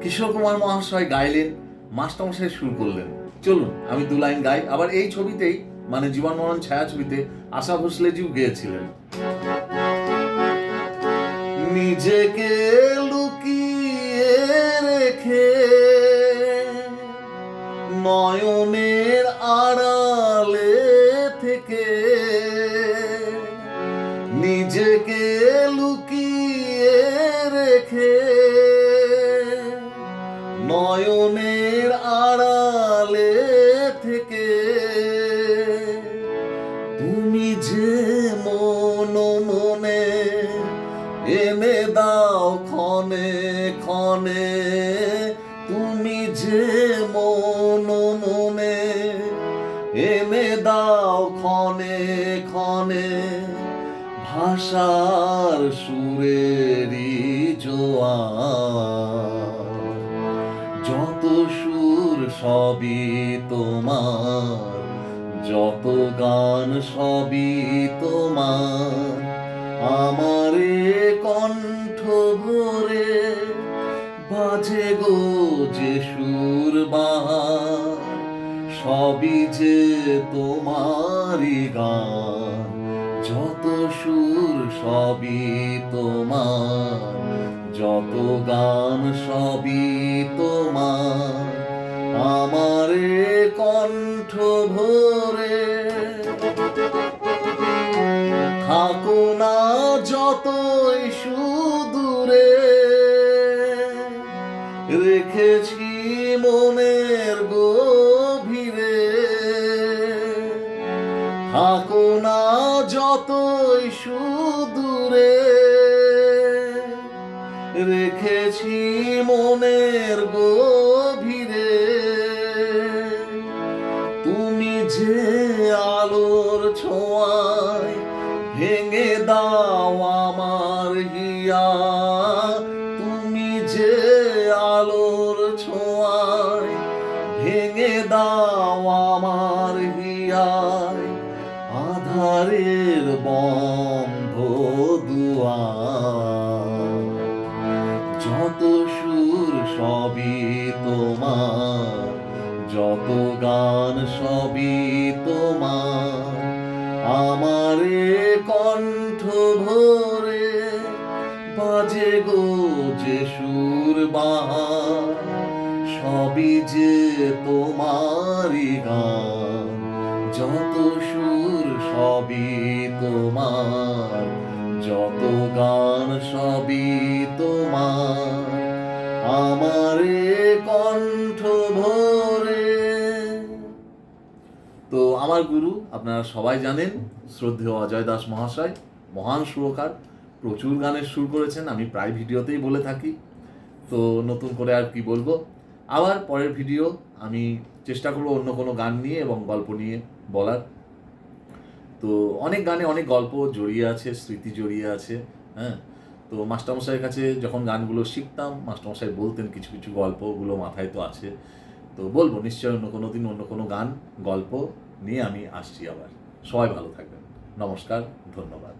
কিশোর কুমার মহাশয় গাইলেন, মাস্টারমশাই সুর করলেন। চলুন আমি দু লাইন গাই। আবার এই ছবিতেই মানে জীবন মরণ ছায়াছবিতে আশা ভোসলেজিও গেয়েছিলেন। নিজেকে লুকিয়ে রেখে নয়নের আড়ালে থেকে, নিজেকে লুকিয়ে রেখে নয়নের আড়ালে থেকে, তুমি যে মন মনে এনে দাও ক্ষণে ক্ষণে, তুমি যে মন মনে এনে দাও ক্ষণে ক্ষণে, ভাষার সুরেরই জোয়ার, যত সুর সবই তোমার, যত গান সবই তোমার, আমারে কণ্ঠ ভরে বাজে গো যে সুর বাহার, সবই যে তোমারই গান, যত সুর সবই তোমার, যত গান সবই তোমার, আমারে কণ্ঠ ভরে। থাকো না যতই সুদূরে, রেখেছি মনের গভীরে, থাকো না যতই সুদূরে, রেখেছি মনের গভীরে, তুমি যে আলোর ছোঁয়ায় ভেঙে দাও আমার হিয়া, তুমি যে আলোর ছোঁয়ায় ভেঙে দাও আমার হিয়ায়, আধারের বন্ধ দুয়ার, যত সুর সবই তোমার, যত গান সবই তোমার, আমারে কণ্ঠ ভরে বাজে গো যে সুর বাহার, সবই যে তোমারই গান, যত সুর সবই তোমার, যত গান সবই তোমার, আমারে কণ্ঠ ভরে। তো আমার গুরু আপনারা সবাই জানেন, শ্রদ্ধেয় অজয় দাস মহাশয়, মহান সুরকার, প্রচুর গানের সুর করেছেন, আমি প্রায় ভিডিওতেই বলে থাকি। তো নতুন করে আর কি বলবো, আবার পরের ভিডিও আমি চেষ্টা করবো অন্য কোনো গান নিয়ে এবং গল্প নিয়ে বলার। তো অনেক গানে অনেক গল্প জড়িয়ে আছে, স্মৃতি জড়িয়ে আছে। হ্যাঁ, তো মাস্টারমশাইয়ের কাছে যখন গানগুলো শিখতাম, মাস্টারমশাই বলতেন কিছু কিছু গল্পগুলো মাথায় তো আছে। তো বলবো নিশ্চয়ই অন্য কোনো দিন অন্য কোনো গান গল্প নিয়ে আমি আসছি আবার। সবাই ভালো থাকবেন, নমস্কার, ধন্যবাদ।